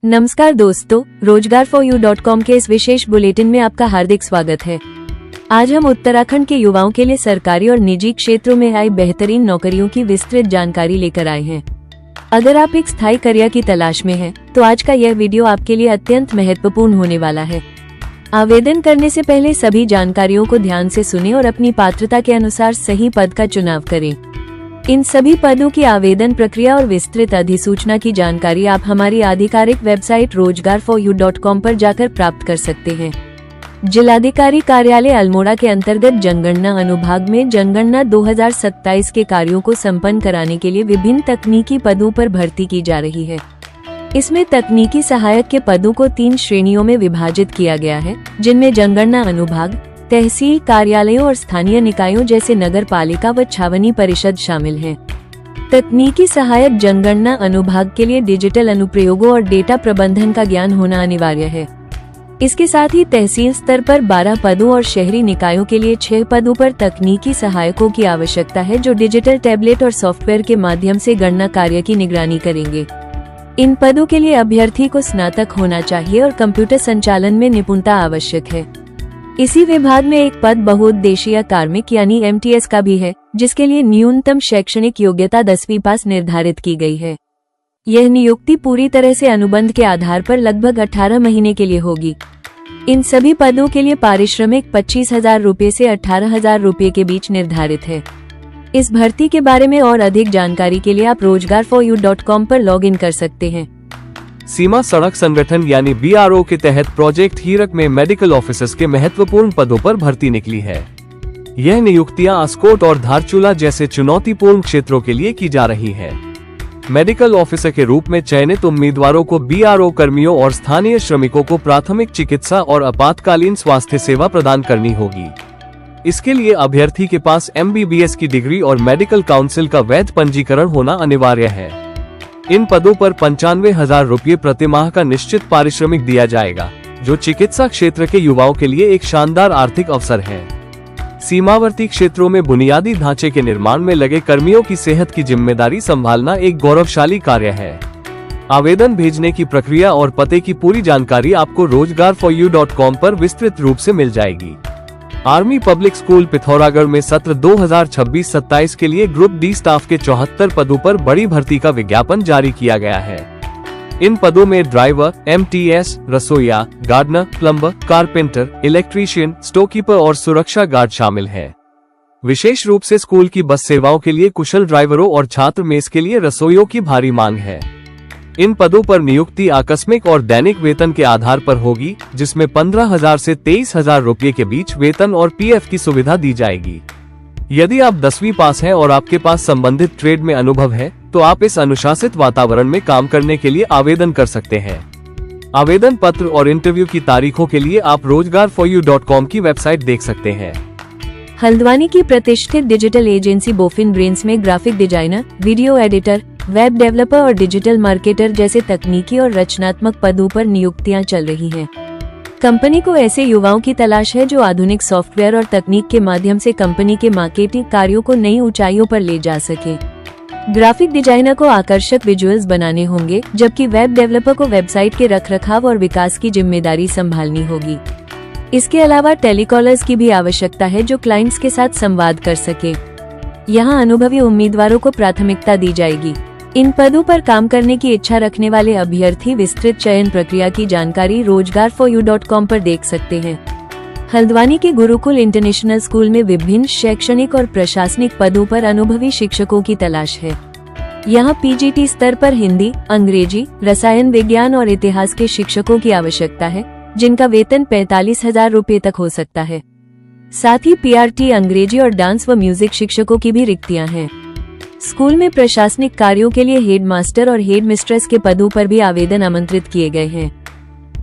नमस्कार दोस्तों, रोजगार4u.com के इस विशेष बुलेटिन में आपका हार्दिक स्वागत है। आज हम उत्तराखंड के युवाओं के लिए सरकारी और निजी क्षेत्रों में आई बेहतरीन नौकरियों की विस्तृत जानकारी लेकर आए हैं। अगर आप एक स्थायी करियर की तलाश में हैं, तो आज का यह वीडियो आपके लिए अत्यंत महत्वपूर्ण होने वाला है। आवेदन करने से पहले सभी जानकारियों को ध्यान से सुनें और अपनी पात्रता के अनुसार सही पद का चुनाव करें। इन सभी पदों की आवेदन प्रक्रिया और विस्तृत अधिसूचना की जानकारी आप हमारी आधिकारिक वेबसाइट रोजगार4u.com पर जाकर प्राप्त कर सकते हैं। जिलाधिकारी कार्यालय अल्मोड़ा के अंतर्गत जनगणना अनुभाग में जनगणना 2027 के कार्यों को संपन्न कराने के लिए विभिन्न तकनीकी पदों पर भर्ती की जा रही है। इसमें तकनीकी सहायक के पदों को 3 श्रेणियों में विभाजित किया गया है, जिनमें जनगणना अनुभाग, तहसील कार्यालयों और स्थानीय निकायों जैसे नगर पालिका व छावनी परिषद शामिल हैं। तकनीकी सहायक जनगणना अनुभाग के लिए डिजिटल अनुप्रयोगों और डेटा प्रबंधन का ज्ञान होना अनिवार्य है। इसके साथ ही तहसील स्तर पर 12 पदों और शहरी निकायों के लिए 6 पदों पर तकनीकी सहायकों की आवश्यकता है, जो डिजिटल टैबलेट और सॉफ्टवेयर के माध्यम से गणना कार्य की निगरानी करेंगे। इन पदों के लिए अभ्यर्थी को स्नातक होना चाहिए और कंप्यूटर संचालन में निपुणता आवश्यक है। इसी विभाग में एक पद बहुउद्देशीय कार्मिक यानी MTS का भी है, जिसके लिए न्यूनतम शैक्षणिक योग्यता 10वीं पास निर्धारित की गई है। यह नियुक्ति पूरी तरह से अनुबंध के आधार पर लगभग 18 महीने के लिए होगी। इन सभी पदों के लिए पारिश्रमिक 25,000 रुपये से 18,000 रुपये के बीच निर्धारित है। इस भर्ती के बारे में और अधिक जानकारी के लिए आप रोजगार4u.com पर लॉगिन कर सकते हैं। सीमा सड़क संगठन यानी BRO के तहत प्रोजेक्ट हीरक में मेडिकल ऑफिसर्स के महत्वपूर्ण पदों पर भर्ती निकली है। यह नियुक्तियां आस्कोट और धारचूला जैसे चुनौतीपूर्ण क्षेत्रों के लिए की जा रही है। मेडिकल ऑफिसर के रूप में चयनित उम्मीदवारों को BRO कर्मियों और स्थानीय श्रमिकों को प्राथमिक चिकित्सा और आपातकालीन स्वास्थ्य सेवा प्रदान करनी होगी। इसके लिए अभ्यर्थी के पास MBBS की डिग्री और मेडिकल काउंसिल का वैध पंजीकरण होना अनिवार्य है। इन पदों पर 95,000 रुपये प्रतिमाह का निश्चित पारिश्रमिक दिया जाएगा, जो चिकित्सा क्षेत्र के युवाओं के लिए एक शानदार आर्थिक अवसर है। सीमावर्ती क्षेत्रों में बुनियादी ढांचे के निर्माण में लगे कर्मियों की सेहत की जिम्मेदारी संभालना एक गौरवशाली कार्य है। आवेदन भेजने की प्रक्रिया और पते की पूरी जानकारी आपको रोजगार4u.com पर विस्तृत रूप से मिल जाएगी। आर्मी पब्लिक स्कूल पिथौरागढ़ में सत्र 2026-27 के लिए ग्रुप डी स्टाफ के 74 पदों पर बड़ी भर्ती का विज्ञापन जारी किया गया है। इन पदों में ड्राइवर, MTS, रसोइया, gardener, plumber, carpenter, electrician, storekeeper और सुरक्षा गार्ड शामिल हैं। विशेष रूप से स्कूल की बस सेवाओं के लिए कुशल ड्राइवरों और छात्र मेस के लिए रसोइयों की भारी मांग है। इन पदों पर नियुक्ति आकस्मिक और दैनिक वेतन के आधार पर होगी, जिसमें 15,000 से 23,000 रुपये के बीच वेतन और PF की सुविधा दी जाएगी। यदि आप 10वीं पास हैं और आपके पास संबंधित ट्रेड में अनुभव है, तो आप इस अनुशासित वातावरण में काम करने के लिए आवेदन कर सकते हैं। आवेदन पत्र और इंटरव्यू की तारीखों के लिए आप रोजगार4u.com की वेबसाइट देख सकते हैं। हल्द्वानी की प्रतिष्ठित डिजिटल एजेंसी बोफिन ब्रेन्स में graphic designer, video editor, web developer और डिजिटल मार्केटर जैसे तकनीकी और रचनात्मक पदों पर नियुक्तियां चल रही हैं। कंपनी को ऐसे युवाओं की तलाश है जो आधुनिक सॉफ्टवेयर और तकनीक के माध्यम से कंपनी के मार्केटिंग कार्यों को नई ऊंचाइयों पर ले जा सके। ग्राफिक डिजाइनर को आकर्षक विजुअल्स बनाने होंगे, जबकि वेब डेवलपर को वेबसाइट के रखरखाव और विकास की जिम्मेदारी संभालनी होगी। इसके अलावा टेलीकॉलर्स की भी आवश्यकता है, जो क्लाइंट्स के साथ संवाद कर सके। यहाँ अनुभवी उम्मीदवारों को प्राथमिकता दी जाएगी। इन पदों पर काम करने की इच्छा रखने वाले अभ्यर्थी विस्तृत चयन प्रक्रिया की जानकारी रोजगार4u.com पर देख सकते हैं। हल्द्वानी के गुरुकुल इंटरनेशनल स्कूल में विभिन्न शैक्षणिक और प्रशासनिक पदों पर अनुभवी शिक्षकों की तलाश है। यहाँ PGT स्तर पर हिंदी, अंग्रेजी, रसायन विज्ञान और इतिहास के शिक्षकों की आवश्यकता है, जिनका वेतन 45,000 रुपये तक हो सकता है। साथ ही PRT अंग्रेजी और डांस व म्यूजिक शिक्षकों की भी रिक्तियां हैं। स्कूल में प्रशासनिक कार्यों के लिए हेड मास्टर और हेड मिस्ट्रेस के पदों पर भी आवेदन आमंत्रित किए गए हैं।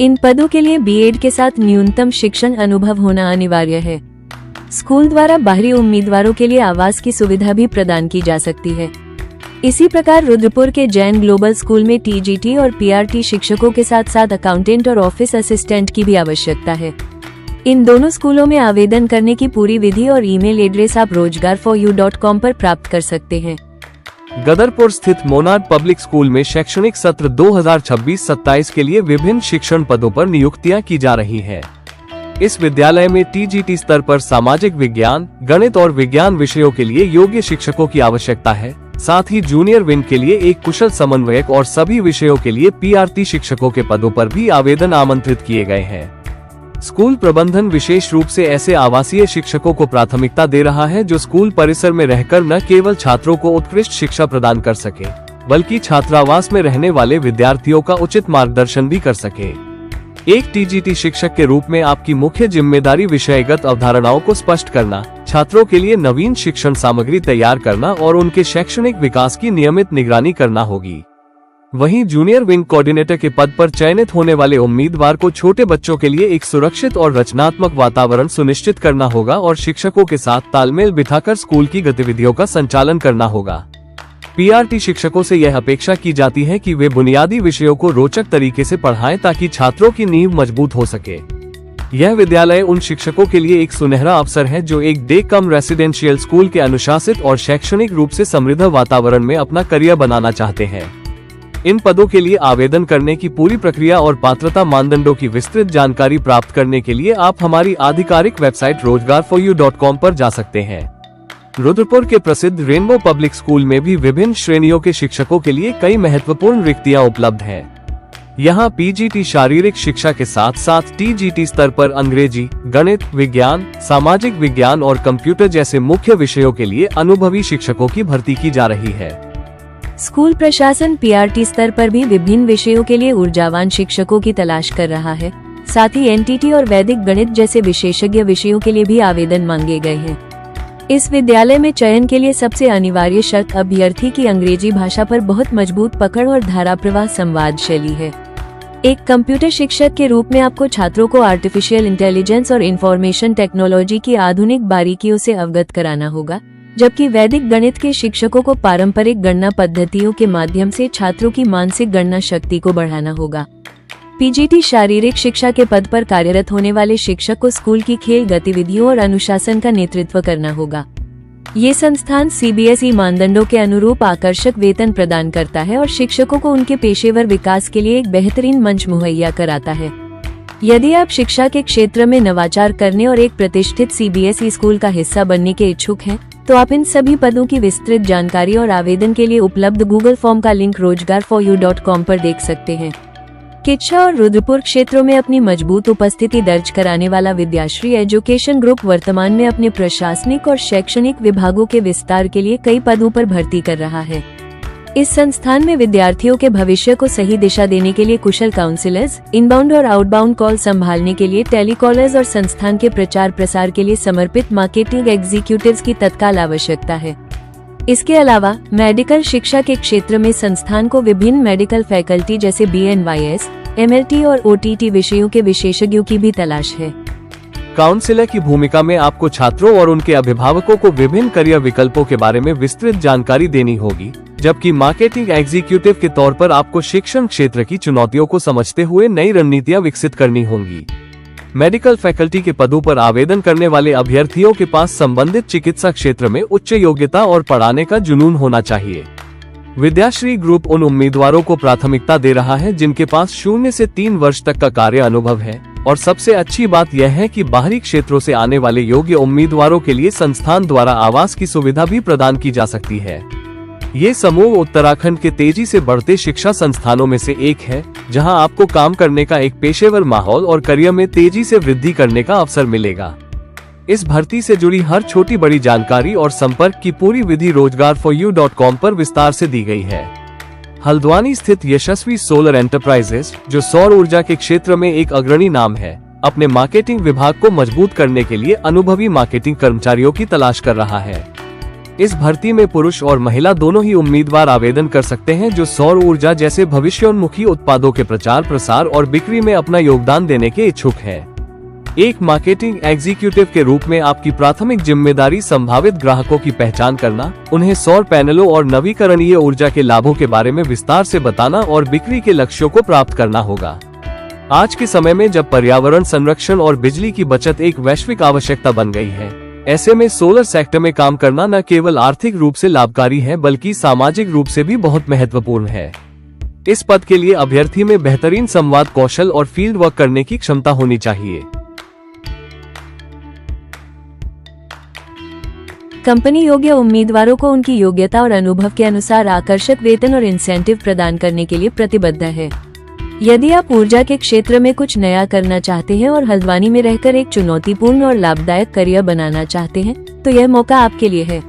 इन पदों के लिए BEd के साथ न्यूनतम शिक्षण अनुभव होना अनिवार्य है। स्कूल द्वारा बाहरी उम्मीदवारों के लिए आवास की सुविधा भी प्रदान की जा सकती है। इसी प्रकार रुद्रपुर के जैन ग्लोबल स्कूल में TGT और PRT शिक्षकों के साथ साथ अकाउंटेंट और ऑफिस असिस्टेंट की भी आवश्यकता है। इन दोनों स्कूलों में आवेदन करने की पूरी विधि और ईमेल एड्रेस आप रोजगार4u.com पर प्राप्त कर सकते हैं। गदरपुर स्थित मोनार्ड पब्लिक स्कूल में शैक्षणिक सत्र 2026-27 के लिए विभिन्न शिक्षण पदों पर नियुक्तियां की जा रही हैं। इस विद्यालय में टीजीटी स्तर पर सामाजिक विज्ञान, गणित और विज्ञान विषयों के लिए योग्य शिक्षकों की आवश्यकता है। साथ ही जूनियर विंग के लिए एक कुशल समन्वयक और सभी विषयों के लिए पीआरटी शिक्षकों के पदों पर भी आवेदन आमंत्रित किए गए हैं। स्कूल प्रबंधन विशेष रूप से ऐसे आवासीय शिक्षकों को प्राथमिकता दे रहा है जो स्कूल परिसर में रहकर न केवल छात्रों को उत्कृष्ट शिक्षा प्रदान कर सके, बल्कि छात्रावास में रहने वाले विद्यार्थियों का उचित मार्गदर्शन भी कर सके। एक टीजीटी शिक्षक के रूप में आपकी मुख्य जिम्मेदारी विषयगत अवधारणाओं को स्पष्ट करना, छात्रों के लिए नवीन शिक्षण सामग्री तैयार करना और उनके शैक्षणिक विकास की नियमित निगरानी करना होगी। वहीं जूनियर विंग कोऑर्डिनेटर के पद पर चयनित होने वाले उम्मीदवार को छोटे बच्चों के लिए एक सुरक्षित और रचनात्मक वातावरण सुनिश्चित करना होगा और शिक्षकों के साथ तालमेल बिठाकर स्कूल की गतिविधियों का संचालन करना होगा। पीआरटी शिक्षकों से यह अपेक्षा की जाती है कि वे बुनियादी विषयों को रोचक तरीके से पढ़ाएं ताकि छात्रों की नींव मजबूत हो सके। यह विद्यालय उन शिक्षकों के लिए एक सुनहरा अवसर है जो एक डे कम रेसिडेंशियल स्कूल के अनुशासित और शैक्षणिक रूप से समृद्ध वातावरण में अपना करियर बनाना चाहते हैं। इन पदों के लिए आवेदन करने की पूरी प्रक्रिया और पात्रता मानदंडों की विस्तृत जानकारी प्राप्त करने के लिए आप हमारी आधिकारिक वेबसाइट rozgar4u.com पर जा सकते हैं। रुद्रपुर के प्रसिद्ध रेनबो पब्लिक स्कूल में भी विभिन्न श्रेणियों के शिक्षकों के लिए कई महत्वपूर्ण रिक्तियां उपलब्ध हैं। यहाँ पीजीटी शारीरिक शिक्षा के साथ साथ टीजीटी स्तर पर अंग्रेजी, गणित, विज्ञान, सामाजिक विज्ञान और कंप्यूटर जैसे मुख्य विषयों के लिए अनुभवी शिक्षकों की भर्ती की जा रही है। स्कूल प्रशासन पीआरटी स्तर पर भी विभिन्न विषयों के लिए ऊर्जावान शिक्षकों की तलाश कर रहा है। साथ ही एनटीटी और वैदिक गणित जैसे विशेषज्ञ विषयों के लिए भी आवेदन मांगे गए हैं। इस विद्यालय में चयन के लिए सबसे अनिवार्य शर्त अभ्यर्थी की अंग्रेजी भाषा पर बहुत मजबूत पकड़ और धाराप्रवाह संवाद शैली है। एक कंप्यूटर शिक्षक के रूप में आपको छात्रों को आर्टिफिशियल इंटेलिजेंस और इंफॉर्मेशन टेक्नोलॉजी की आधुनिक बारीकियों से अवगत कराना होगा, जबकि वैदिक गणित के शिक्षकों को पारंपरिक गणना पद्धतियों के माध्यम से छात्रों की मानसिक गणना शक्ति को बढ़ाना होगा। पीजीटी शारीरिक शिक्षा के पद पर कार्यरत होने वाले शिक्षक को स्कूल की खेल गतिविधियों और अनुशासन का नेतृत्व करना होगा। ये संस्थान सीबीएसई मानदंडों के अनुरूप आकर्षक वेतन प्रदान करता है और शिक्षकों को उनके पेशेवर विकास के लिए एक बेहतरीन मंच मुहैया कराता है। यदि आप शिक्षा के क्षेत्र में नवाचार करने और एक प्रतिष्ठित सीबीएसई स्कूल का हिस्सा बनने के इच्छुक हैं, तो आप इन सभी पदों की विस्तृत जानकारी और आवेदन के लिए उपलब्ध गूगल फॉर्म का लिंक rozgar4u.com पर देख सकते हैं। किच्छा और रुद्रपुर क्षेत्रों में अपनी मजबूत उपस्थिति दर्ज कराने वाला विद्याश्री एजुकेशन ग्रुप वर्तमान में अपने प्रशासनिक और शैक्षणिक विभागों के विस्तार के लिए कई पदों पर भर्ती कर रहा है। इस संस्थान में विद्यार्थियों के भविष्य को सही दिशा देने के लिए कुशल काउंसलर्स, इनबाउंड और आउटबाउंड कॉल संभालने के लिए टेलीकॉलर्स और संस्थान के प्रचार प्रसार के लिए समर्पित मार्केटिंग एग्जीक्यूटिव्स की तत्काल आवश्यकता है। इसके अलावा मेडिकल शिक्षा के क्षेत्र में संस्थान को विभिन्न मेडिकल फैकल्टी जैसे BNYS, MLT और OTT विषयों के विशेषज्ञों की भी तलाश है। काउंसलर की भूमिका में आपको छात्रों और उनके अभिभावकों को विभिन्न करियर विकल्पों के बारे में विस्तृत जानकारी देनी होगी, जबकि मार्केटिंग एग्जीक्यूटिव के तौर पर आपको शिक्षण क्षेत्र की चुनौतियों को समझते हुए नई रणनीतियां विकसित करनी होंगी। मेडिकल फैकल्टी के पदों पर आवेदन करने वाले अभ्यर्थियों के पास संबंधित चिकित्सा क्षेत्र में उच्च योग्यता और पढ़ाने का जुनून होना चाहिए। विद्याश्री ग्रुप उन उम्मीदवारों को प्राथमिकता दे रहा है जिनके पास 0 से 3 वर्ष तक का कार्य अनुभव है, और सबसे अच्छी बात यह है कि बाहरी क्षेत्रों से आने वाले योग्य उम्मीदवारों के लिए संस्थान द्वारा आवास की सुविधा भी प्रदान की जा सकती है। ये समूह उत्तराखंड के तेजी से बढ़ते शिक्षा संस्थानों में से एक है, जहां आपको काम करने का एक पेशेवर माहौल और करियर में तेजी से वृद्धि करने का अवसर मिलेगा। इस भर्ती से जुड़ी हर छोटी बड़ी जानकारी और संपर्क की पूरी विधि rozgar4u.com पर विस्तार से दी गई है। हल्द्वानी स्थित यशस्वी सोलर एंटरप्राइजेस, जो सौर ऊर्जा के क्षेत्र में एक अग्रणी नाम है, अपने मार्केटिंग विभाग को मजबूत करने के लिए अनुभवी मार्केटिंग कर्मचारियों की तलाश कर रहा है। इस भर्ती में पुरुष और महिला दोनों ही उम्मीदवार आवेदन कर सकते हैं जो सौर ऊर्जा जैसे भविष्योन्मुखी उत्पादों के प्रचार प्रसार और बिक्री में अपना योगदान देने के इच्छुक हैं। एक मार्केटिंग एग्जीक्यूटिव के रूप में आपकी प्राथमिक जिम्मेदारी संभावित ग्राहकों की पहचान करना, उन्हें सौर पैनलों और नवीकरणीय ऊर्जा के लाभों के बारे में विस्तार से बताना और बिक्री के लक्ष्यों को प्राप्त करना होगा। आज के समय में जब पर्यावरण संरक्षण और बिजली की बचत एक वैश्विक आवश्यकता बन गई है, ऐसे में सोलर सेक्टर में काम करना न केवल आर्थिक रूप से लाभकारी है बल्कि सामाजिक रूप से भी बहुत महत्वपूर्ण है। इस पद के लिए अभ्यर्थी में बेहतरीन संवाद कौशल और फील्ड वर्क करने की क्षमता होनी चाहिए। कंपनी योग्य उम्मीदवारों को उनकी योग्यता और अनुभव के अनुसार आकर्षक वेतन और इंसेंटिव प्रदान करने के लिए प्रतिबद्ध है। यदि आप ऊर्जा के क्षेत्र में कुछ नया करना चाहते हैं और हल्द्वानी में रहकर एक चुनौतीपूर्ण और लाभदायक करियर बनाना चाहते हैं, तो यह मौका आपके लिए है।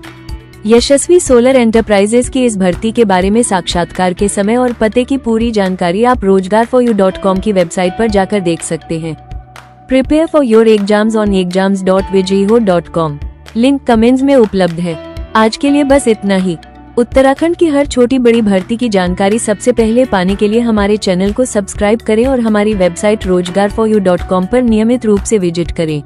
यशस्वी सोलर एंटरप्राइजेज की इस भर्ती के बारे में साक्षात्कार के समय और पते की पूरी जानकारी आप rozgar4u.com की वेबसाइट पर जाकर देख सकते हैं। Prepare for your exams on exams.vijayaho.com। Link comments में उपलब्ध है। आज के लिए बस इतना ही। उत्तराखंड की हर छोटी बड़ी भर्ती की जानकारी सबसे पहले पाने के लिए हमारे चैनल को सब्सक्राइब करें और हमारी वेबसाइट rozgar4u.com पर नियमित रूप से विजिट करें।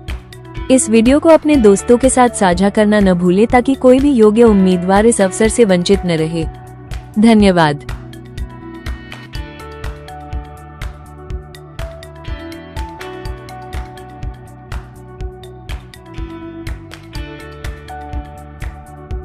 इस वीडियो को अपने दोस्तों के साथ साझा करना न भूलें ताकि कोई भी योग्य उम्मीदवार इस अवसर से वंचित न रहे। धन्यवाद।